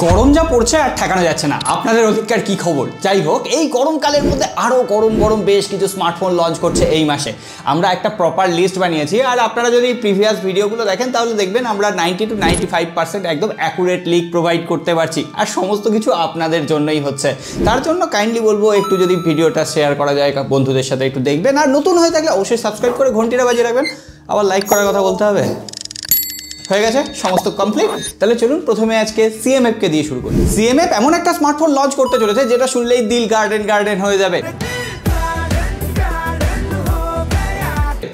গরম যা পড়ছে আর ঠেকানো যাচ্ছে না। আপনাদের অধিকার কি খবর? যাই হোক, এই গরমকালের মধ্যে আরও গরম বেশ কিছু স্মার্টফোন লঞ্চ করছে এই মাসে। আমরা একটা প্রপার লিস্ট বানিয়েছি, আর আপনারা যদি প্রিভিয়াস ভিডিওগুলো দেখেন তাহলে দেখবেন আমরা 90 to 95% একদম অ্যাকুরেট লিক প্রোভাইড করতে পারছি, আর সমস্ত কিছু আপনাদের জন্যই হচ্ছে। তার জন্য কাইন্ডলি বলবো একটু যদি ভিডিওটা শেয়ার করা যায় বন্ধুদের সাথে একটু দেখবেন, আর নতুন হয়ে থাকলে অবশ্যই সাবস্ক্রাইব করে ঘন্টিটা বাজিয়ে রাখবেন। আবার লাইক করার কথা বলতে হবে। হয়ে গেছে সমস্ত কমপ্লিট। তাহলে চলুন প্রথমে আজকে CMF কে দিয়ে শুরু করি। CMF এমন একটা স্মার্টফোন লঞ্চ করতে চলেছে যেটা শুনলেই দিল গার্ডেন হয়ে যাবে।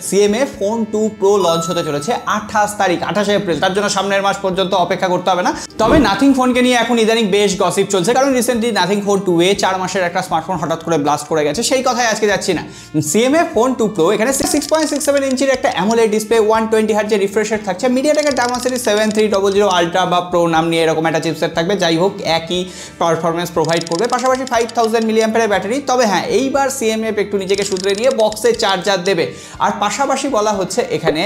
CMF Phone 2 Pro লঞ্চ হতে চলেছে 28 তারিখ, 28 এপ্রিল। তার জন্য সামনের মাস পর্যন্ত অপেক্ষা করতে হবে না। তবে নাথিং ফোনকে নিয়ে এখন ইদানিং বেশ গসিপ চলছে, কারণ রিসেন্টলি নাথিং ফোন 2 4 মাসের একটা স্মার্টফোন হঠাৎ করে ব্লাস্ট করে গেছে। সেই কথায় আজকে যাচ্ছি না। CMF Phone 2 Pro এখানে 6.67 ইঞ্চির একটা AMOLED ডিসপ্লে, 120 হার্জের রিফ্রেশ রেট থাকছে, মিডিয়াটেকের Dimensity 7300 আলট্রা বা প্রো নাম নিয়ে এরকম একটা চিপসেট থাকবে। যাই হোক, একই পারফরমেন্স প্রোভাইড করবে, পাশাপাশি 5000 mAh ব্যাটারি। তবে হ্যাঁ, এইবার CMF একটু নিজেকে শুধরে নিয়ে বক্সে চার্জার দেবে, আর পাশাপাশি বলা হচ্ছে এখানে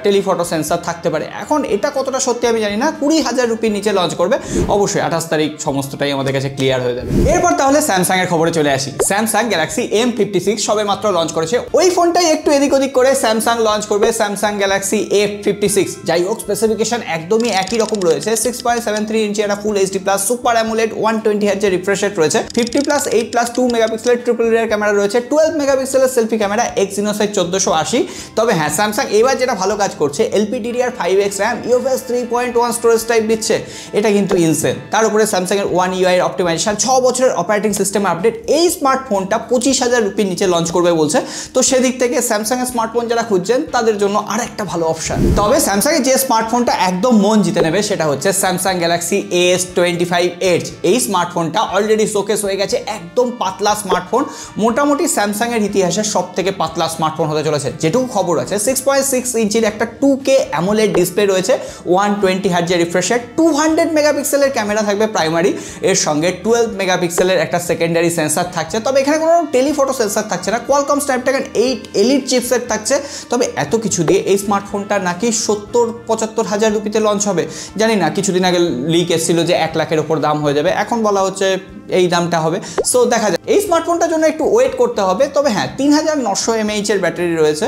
টেলিফটো সেন্সর থাকতে পারে। এখন এটা কতটা সত্যি আমি জানি না। 20,000 রুপির নিচে লঞ্চ করবে। অবশ্যই 28 তারিখ সমস্তটাই আমাদের কাছে ক্লিয়ার হয়ে যাবে। এরপর তাহলে স্যামসাং এর খবরে চলে আসি। স্যামসাং গ্যালাক্সি M56 সবে মাত্র লঞ্চ করেছে। ওই ফোনটাই একটু এদিক ওদিক করে স্যামসাং লঞ্চ করবে স্যামসাং গ্যালাক্সি F56। যাই হোক, স্পেসিফিকেশন একদমই একই রকম রয়েছে। 6.73 ইঞ্চি একটা full HD plus super AMOLED, 120 হার্জের রিফ্রেশ রেট রয়েছে, 50+8+2 মেগাপিক্সেলের ট্রিপল রিয়ার ক্যামেরা রয়েছে, 12 মেগাপিক্সেলের সেলফি ক্যামেরা, Exynos 1480। তবে হ্যাঁ, স্যামসাং এবার যেটা ভালো কাজ করছে, LPDDR5X RAM, UFS 3.1 storage type দিচ্ছে। এটা কিন্তু ইনসেন। তার উপরে স্যামসাং এর One UI এর অপটিমাইজেশন, 6 বছরের অপারেটিং সিস্টেম আপডেট। এই স্মার্টফোনটা 25,000 রুপির নিচে লঞ্চ করবে বলছে। তো সেদিক থেকে স্যামসাং এর স্মার্টফোন যারা খুঁজছেন তাদের জন্য আরেকটা ভালো অপশন। তবে স্যামসাং এর যে স্মার্টফোনটা একদম মন জিতে নেবে সেটা হচ্ছে স্যামসাং গ্যালাক্সি S25 Edge। এই স্মার্টফোনটা অলরেডি শোকেস হয়ে গেছে। একদম পাতলা স্মার্টফোন, মোটামুটি স্যামসাং এর ইতিহাসে সব থেকে পাতলা স্মার্টফোন হতে চলেছে। যেটুকু খবর আছে, 6.6 ইঞ্চির একটা 2K AMOLED ডিসপ্লে রয়েছে, 120 হার্জের রিফ্রেশ রেট, 200 মেগাপিক্সেলের ক্যামেরা থাকবে প্রাইমারি, এর সঙ্গে 12 মেগাপিক্সেলের একটা সেকেন্ডারি সেন্সর থাকছে। তবে এখানে কোনো টেলিফটো সেন্সর থাকছে না, কোয়ালকম স্ন্যাপড্রাগন 8 এলিট চিপসেট থাকছে। তবে এত কিছু দিয়ে এই স্মার্টফোনটা নাকি 70-75 হাজার রুপিতে লঞ্চ হবে। জানি না, কিছুদিন আগে লিক এসেছিল যে 1 লাখের ওপর দাম হয়ে যাবে, এখন বলা হচ্ছে এই দামটা হবে। সো দেখা যায়, এই স্মার্টফোনটার জন্য একটু ওয়েট করতে হবে। তবে হ্যাঁ, 3900 mAh এর ব্যাটারি রয়েছে,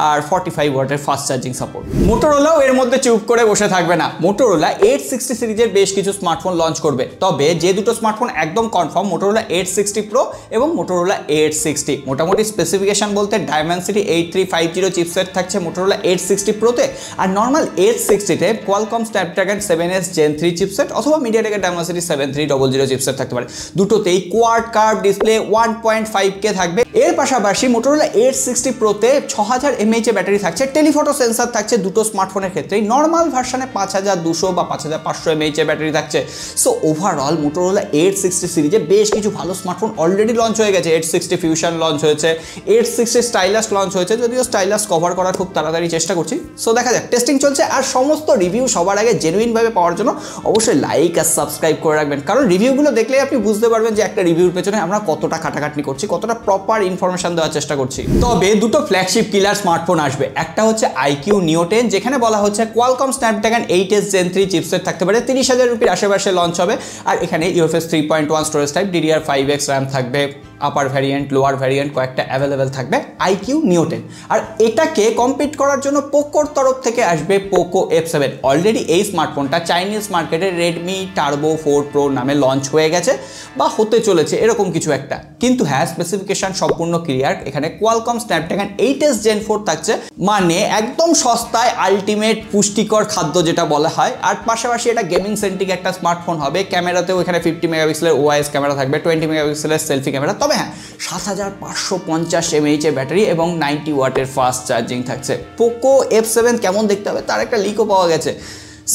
আর 45 ওয়াটের ফাস্ট চার্জিং সাপোর্ট। মোটোরোলাও এর মধ্যে চুপ করে বসে থাকবে না। মোটোরোলা 860 সিরিজের বেশ কিছু স্মার্টফোন লঞ্চ করবে। তবে যে দুটো স্মার্টফোন একদম কনফার্ম, মোটোরোলা 860 Pro এবং মোটোরোলা 860। মোটামুটি স্পেসিফিকেশন বলতে Dimensity 8350 চিপসেট থাকছে মোটোরোলা 860 Proতে, আর নর্মাল 860তে Qualcomm Snapdragon 7S Gen 3 chipset অথবা মিডিয়াটেকের Dimensity 7300 চিপসেট থাকতে পারে। দুটোতেই কোয়াড কার্ভ ডিসপ্লে 1.5K থাকবে। এর পাশাপাশি মোটোরোলা 860 Proতে 6000 mAh ব্যাটারি থাকছে, টেলিফটো সেন্সর থাকছে দুটো স্মার্টফোনের ক্ষেত্রেই। নর্মাল ভার্সনে 5200 বা 5500 mAh ব্যাটারি থাকছে। সো ওভারঅল মোটোরোলা 860 সিরিজে বেশ কিছু ভালো স্মার্টফোন অলরেডি লঞ্চ হয়ে গেছে। 860 ফিউশন লঞ্চ হয়েছে, 860 স্টাইলাস লঞ্চ হয়েছে, যদিও স্টাইলাস কভার করার খুব তাড়াতাড়ি চেষ্টা করছি। সো দেখা যাক, টেস্টিং চলছে। আর সমস্ত রিভিউ সবার আগে জেনুইনভাবে পাওয়ার জন্য অবশ্যই লাইক আর সাবস্ক্রাইব করে রাখবেন, কারণ রিভিউগুলো দেখলেই আপনি বুঝতে পারবেন যে একটা রিভিউর পেছনে আমরা কতটা খাটাখাটনি করছি, কতটা প্রপার ইনফরমেশন দেওয়ার চেষ্টা করছি। তবে দুটো ফ্ল্যাগশিপ কিলার স্মার্টফোন আসবে। একটা হচ্ছে IQ Neo 10, যেখানে বলা হচ্ছে Qualcomm Snapdragon 8S Gen 3 chipset থাকতে পারে, 30,000 রুপির আশেপাশে লঞ্চ হবে। আর এখানে UFS 3.1 storage type, DDR5X RAM থাকবে, আপার ভ্যারিয়েন্ট লোয়ার ভ্যারিয়েন্ট কয়েকটা অ্যাভেলেবেল থাকবে IQ Neo 10। আর এটাকে কম্পিট করার জন্য পোকোর তরফ থেকে আসবে পোকো F7। অলরেডি এই স্মার্টফোনটা চাইনিজ মার্কেটে Redmi Turbo 4 Pro নামে লঞ্চ হয়ে গেছে বা হতে চলেছে, এরকম কিছু একটা। কিন্তু হ্যাঁ, স্পেসিফিকেশন সম্পূর্ণ ক্লিয়ার। এখানে কোয়ালকম স্ন্যাপড্রাগন 8S Gen 4 থাকছে, মানে একদম সস্তায় আলটিমেট পুষ্টিকর খাদ্য যেটা বলা হয়। আর পাশাপাশি এটা গেমিং সেন্ট্রিক একটা স্মার্টফোন হবে। ক্যামেরাতেও এখানে 50 মেগাপিক্সেলের OIS ক্যামেরা থাকবে, 20 মেগাপিক্সেলের সেলফি ক্যামেরা। তবে হ্যাঁ, 7550 mAh ব্যাটারি এবং 90 ওয়াটের ফাস্ট চার্জিং থাকছে। পোকো F7 কেমন দেখতে হবে তার একটা লিকও পাওয়া গেছে।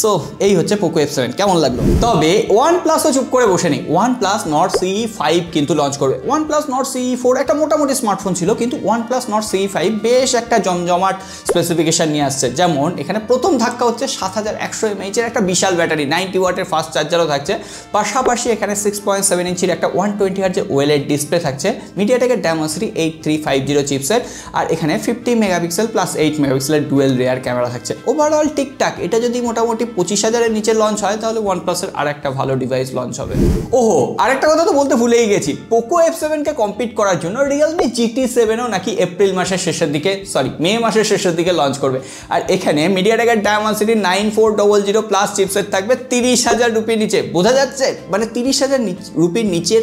সো এই হচ্ছে পোকো F7, কেমন লাগলো? তবে OnePlusও চুপ করে বসে নেই। OnePlus Nord CE 5 কিন্তু লঞ্চ করবে। OnePlus Nord CE 4 একটা মোটামুটি স্মার্টফোন ছিল, কিন্তু OnePlus Nord CE 5 বেশ একটা জমজমাট স্পেসিফিকেশন নিয়ে আসছে। যেমন এখানে প্রথম ধাক্কা হচ্ছে 7100 mAh এর একটা বিশাল ব্যাটারি, 90 ওয়াটের ফাস্ট চার্জারও থাকছে। পাশাপাশি এখানে 6.7 ইঞ্চির একটা 120 হার্জের OLED ডিসপ্লে থাকছে, মিডিয়াটেকের Dimensity 8350 চিপসেট। আর এখানে 50 মেগাপিক্সেল প্লাস 8 মেগাপিক্সেলের ডুয়েল রিয়ার ক্যামেরা থাকছে। ওভারঅল ঠিকঠাক। এটা যদি মোটামুটি মোটামুটি 25,000-এর নিচে লঞ্চ হয় তাহলে OnePlus-এর আর একটা ভালো ডিভাইস লঞ্চ হবে। ওহো, আরেকটা কথা তো বলতে ভুলেই গেছি, পোকো F7-কে কম্পিট করার জন্য Realme GT7-ও নাকি এপ্রিল মাসের শেষের দিকে মে মাসের শেষের দিকে লঞ্চ করবে। আর এখানে মিডিয়াটেকের Dimensity 9400 প্লাস চিপসেট থাকবে 30,000 রুপির নিচে। বোঝা যাচ্ছে মানে 30,000 রুপির নিচের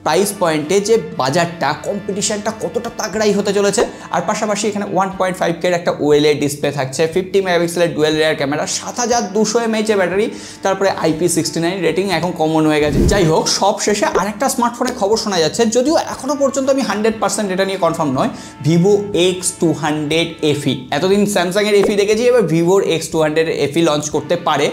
প্রাইস পয়েন্টে যে বাজারটা, কম্পিটিশনটা কতটা তাগড়াই হতে চলেছে। আর পাশাপাশি এখানে 1.5K এর একটা OLED ডিসপ্লে থাকছে, 50 মেগাপিক্সেলের dual rare camera, 7200 mAh battery, তারপরে IP69 রেটিং এখন কমন হয়ে গেছে। যাই হোক, সব শেষে আরেকটা স্মার্টফোনের খবর শোনা যাচ্ছে, যদিও এখনো পর্যন্ত আমি 100% এটা নিয়ে কনফার্ম নয়, Vivo X200 FE। এতদিন স্যামসাংয়ের FE দেখেছি, এবার ভিভোর X200 FE লঞ্চ করতে পারে,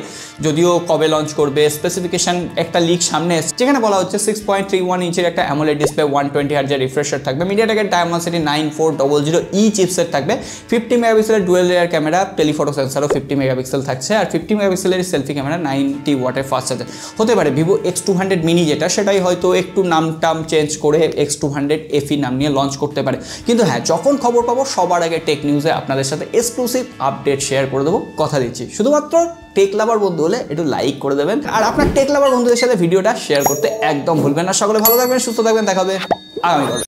যদিও কবে লঞ্চ করবে স্পেসিফিকেশন একটা লিক সামনে এসেছে, যেখানে বলা হচ্ছে 6.31 ইঞ্চের একটা AMOLED ডিসপ্লে, 120 Hz রিফ্রেশার থাকবে, মিডিয়াটেকের Dimensity 9400E চিপসেট থাকবে, 50 মেগাপিক্সেলের ডুয়েল লেয়ার ক্যামেরা, টেলিফটো সেন্সরও 50 মেগাপিক্সেল থাকছে, আর 50 মেগাপিক্সেলের সেলফি ক্যামেরা, 90 ওয়াটের ফাস্ট চার্জার। হতে পারে Vivo X200 mini যেটা, সেটাই হয়তো একটু নাম টাম চেঞ্জ করে X200 FE নাম নিয়ে লঞ্চ করতে পারে। কিন্তু হ্যাঁ, যখন খবর পাবো সবার আগে টেক নিউজে আপনাদের সাথে এক্সক্লুসিভ আপডেট শেয়ার করে দেবো, কথা দিচ্ছি। শুধুমাত্র টেক লাভার বন্ধু হলে একটু লাইক করে দেবেন, আর আপনার টেক লাভার বন্ধুদের সাথে ভিডিওটা শেয়ার করতে একদম ভুলবেন না। সকলে ভালো থাকবেন, সুস্থ থাকবেন, দেখা হবে আগামীকাল।